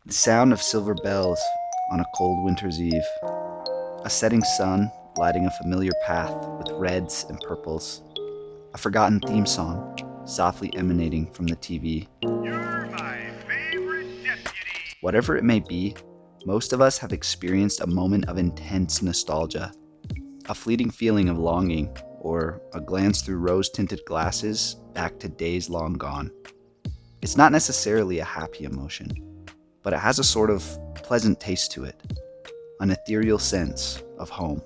The sound of silver bells on a cold winter's eve. A setting sun lighting a familiar path with reds and purples. A forgotten theme song softly emanating from the TV. You're my favorite deputy. Whatever it may be, most of us have experienced a moment of intense nostalgia. A fleeting feeling of longing, or a glance through rose-tinted glasses back to days long gone. It's not necessarily a happy emotion, but it has a sort of pleasant taste to it, an ethereal sense of home.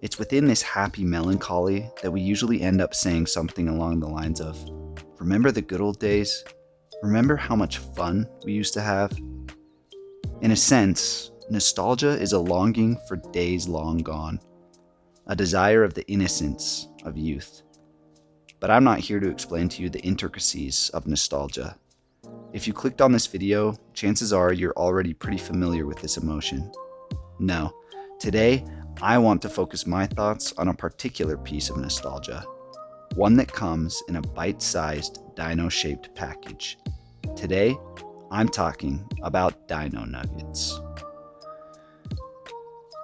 It's within this happy melancholy that we usually end up saying something along the lines of, "Remember the good old days? Remember how much fun we used to have?" In a sense, nostalgia is a longing for days long gone, a desire of the innocence of youth. But I'm not here to explain to you the intricacies of nostalgia. If you clicked on this video, chances are you're already pretty familiar with this emotion. No, today I want to focus my thoughts on a particular piece of nostalgia, one that comes in a bite-sized dino-shaped package. Today, I'm talking about Dino Nuggets.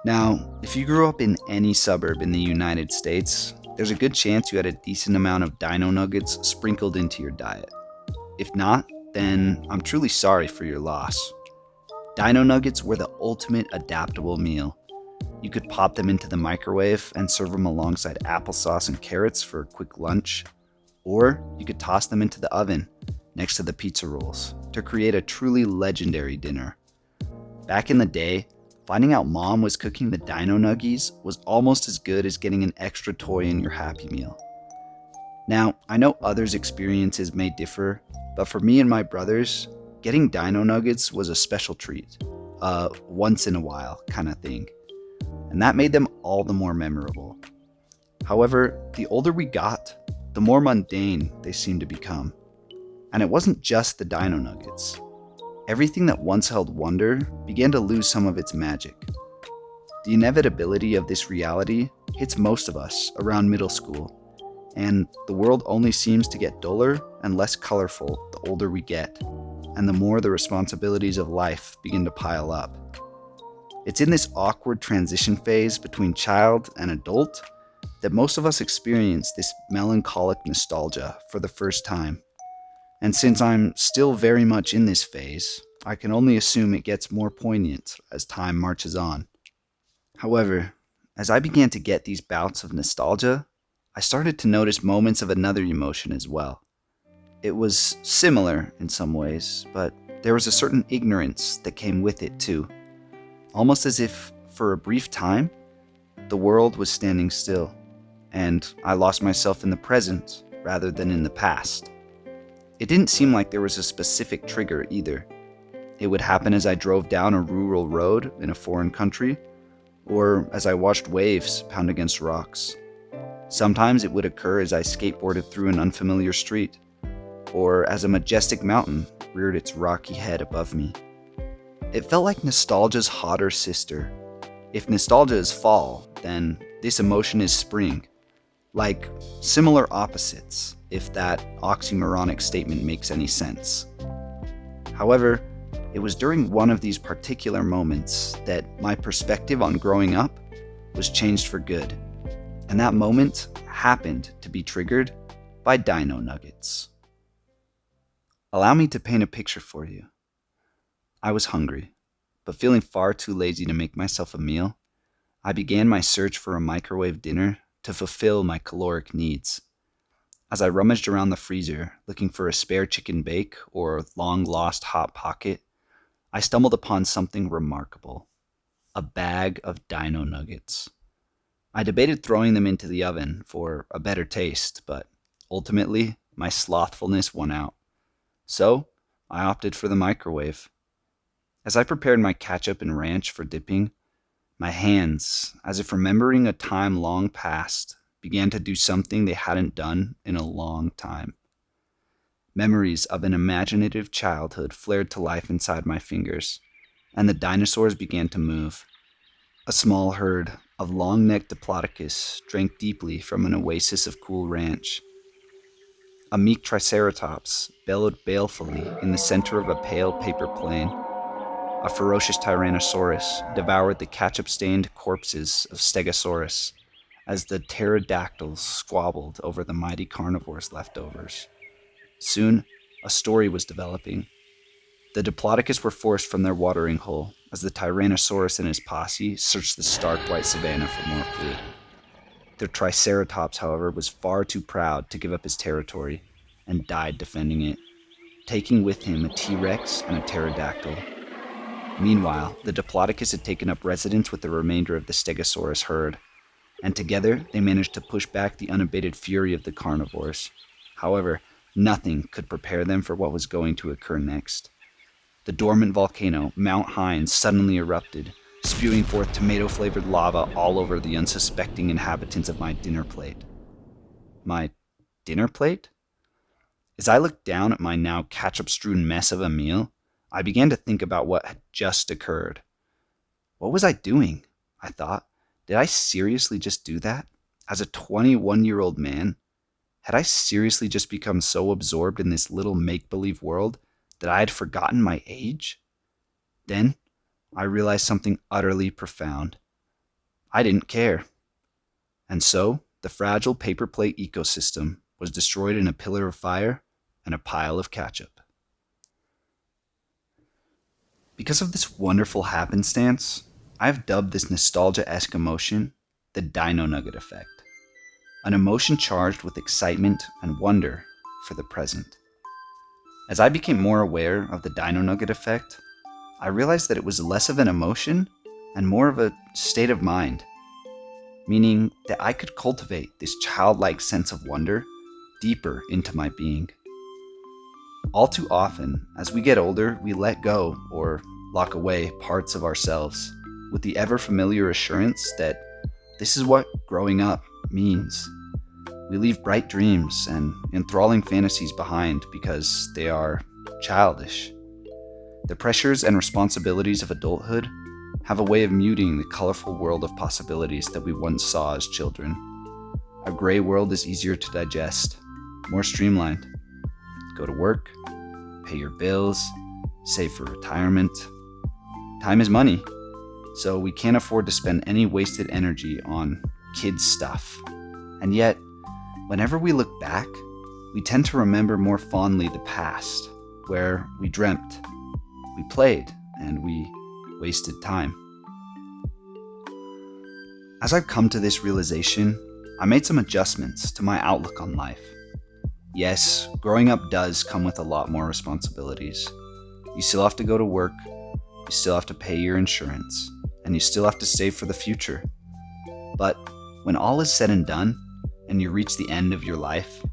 Now, if you grew up in any suburb in the United States, there's a good chance you had a decent amount of Dino Nuggets sprinkled into your diet. If not, then I'm truly sorry for your loss. Dino Nuggets were the ultimate adaptable meal. You could pop them into the microwave and serve them alongside applesauce and carrots for a quick lunch, or you could toss them into the oven next to the pizza rolls to create a truly legendary dinner. Back in the day, finding out mom was cooking the Dino Nuggies was almost as good as getting an extra toy in your Happy Meal. Now, I know others' experiences may differ, but for me and my brothers, getting Dino Nuggets was a special treat, a once in a while kind of thing. And that made them all the more memorable. However, the older we got, the more mundane they seemed to become. And it wasn't just the Dino Nuggets. Everything that once held wonder began to lose some of its magic. The inevitability of this reality hits most of us around middle school, and the world only seems to get duller and less colorful the older we get, and the more the responsibilities of life begin to pile up. It's in this awkward transition phase between child and adult that most of us experience this melancholic nostalgia for the first time. And since I'm still very much in this phase, I can only assume it gets more poignant as time marches on. However, as I began to get these bouts of nostalgia, I started to notice moments of another emotion as well. It was similar in some ways, but there was a certain ignorance that came with it too. Almost as if, for a brief time, the world was standing still, and I lost myself in the present rather than in the past. It didn't seem like there was a specific trigger either. It would happen as I drove down a rural road in a foreign country, or as I watched waves pound against rocks. Sometimes it would occur as I skateboarded through an unfamiliar street, or as a majestic mountain reared its rocky head above me. It felt like nostalgia's hotter sister. If nostalgia is fall, then this emotion is spring. Like similar opposites, if that oxymoronic statement makes any sense. However, it was during one of these particular moments that my perspective on growing up was changed for good. And that moment happened to be triggered by Dino Nuggets. Allow me to paint a picture for you. I was hungry, but feeling far too lazy to make myself a meal, I began my search for a microwave dinner to fulfill my caloric needs. As I rummaged around the freezer looking for a spare chicken bake or long-lost Hot Pocket, I stumbled upon something remarkable: a bag of Dino Nuggets. I debated throwing them into the oven for a better taste, but ultimately my slothfulness won out. So I opted for the microwave. As I prepared my ketchup and ranch for dipping, my hands, as if remembering a time long past, began to do something they hadn't done in a long time. Memories of an imaginative childhood flared to life inside my fingers, and the dinosaurs began to move. A small herd of long-necked diplodocus drank deeply from an oasis of cool ranch. A meek triceratops bellowed balefully in the center of a pale paper plane. A ferocious tyrannosaurus devoured the ketchup-stained corpses of stegosaurus as the pterodactyls squabbled over the mighty carnivore's leftovers. Soon, a story was developing. The diplodocus were forced from their watering hole as the tyrannosaurus and his posse searched the stark white savanna for more food. The triceratops, however, was far too proud to give up his territory and died defending it, taking with him a T-Rex and a pterodactyl. Meanwhile, the diplodocus had taken up residence with the remainder of the stegosaurus herd, and together they managed to push back the unabated fury of the carnivores. However, nothing could prepare them for what was going to occur next. The dormant volcano, Mount Hines, suddenly erupted, spewing forth tomato-flavored lava all over the unsuspecting inhabitants of my dinner plate. My dinner plate? As I looked down at my now ketchup-strewn mess of a meal, I began to think about what had just occurred. What was I doing? I thought. Did I seriously just do that? As a 21-year-old man? Had I seriously just become so absorbed in this little make-believe world that I had forgotten my age? Then, I realized something utterly profound. I didn't care. And so, the fragile paper plate ecosystem was destroyed in a pillar of fire and a pile of ketchup. Because of this wonderful happenstance, I've dubbed this nostalgia-esque emotion the Dino Nugget effect, an emotion charged with excitement and wonder for the present. As I became more aware of the Dino Nugget effect, I realized that it was less of an emotion and more of a state of mind, meaning that I could cultivate this childlike sense of wonder deeper into my being. All too often, as we get older, we let go or lock away parts of ourselves with the ever-familiar assurance that this is what growing up means. We leave bright dreams and enthralling fantasies behind because they are childish. The pressures and responsibilities of adulthood have a way of muting the colorful world of possibilities that we once saw as children. A gray world is easier to digest, more streamlined. Go to work, pay your bills, save for retirement. Time is money, so we can't afford to spend any wasted energy on kids' stuff. And yet, whenever we look back, we tend to remember more fondly the past, where we dreamt, we played, and we wasted time. As I've come to this realization, I made some adjustments to my outlook on life. Yes, growing up does come with a lot more responsibilities. You still have to go to work, you still have to pay your insurance, and you still have to save for the future. But when all is said and done, and you reach the end of your life,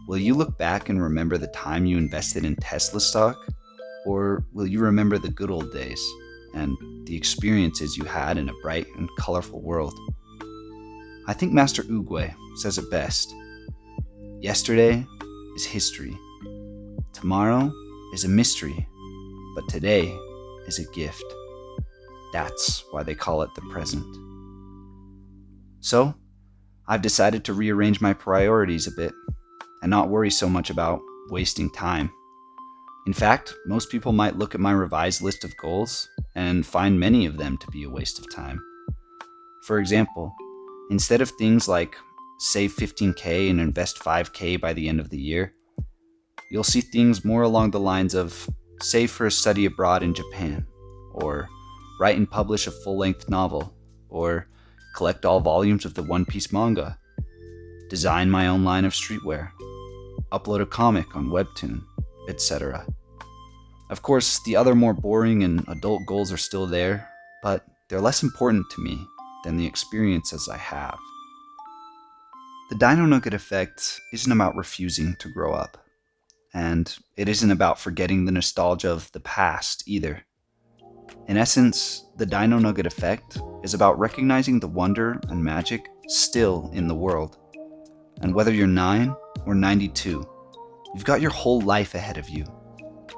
will you look back and remember the time you invested in Tesla stock? Or will you remember the good old days and the experiences you had in a bright and colorful world? I think Master Oogway says it best. Yesterday is history. Tomorrow is a mystery. But today is a gift. That's why they call it the present. So, I've decided to rearrange my priorities a bit and not worry so much about wasting time. In fact, most people might look at my revised list of goals and find many of them to be a waste of time. For example, instead of things like save 15K and invest 5K by the end of the year, you'll see things more along the lines of save for a study abroad in Japan, or write and publish a full-length novel, or collect all volumes of the One Piece manga, design my own line of streetwear, upload a comic on WEBTOON, etc. Of course, the other more boring and adult goals are still there, but they're less important to me than the experiences I have. The Dino Nugget effect isn't about refusing to grow up, and it isn't about forgetting the nostalgia of the past either. In essence, the Dino Nugget effect is about recognizing the wonder and magic still in the world. And whether you're 9 or 92, you've got your whole life ahead of you.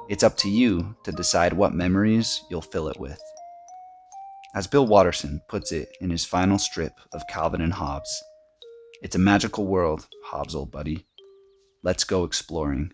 It's up to you to decide what memories you'll fill it with. As Bill Watterson puts it in his final strip of Calvin and Hobbes, it's a magical world, Hobbes, old buddy. Let's go exploring.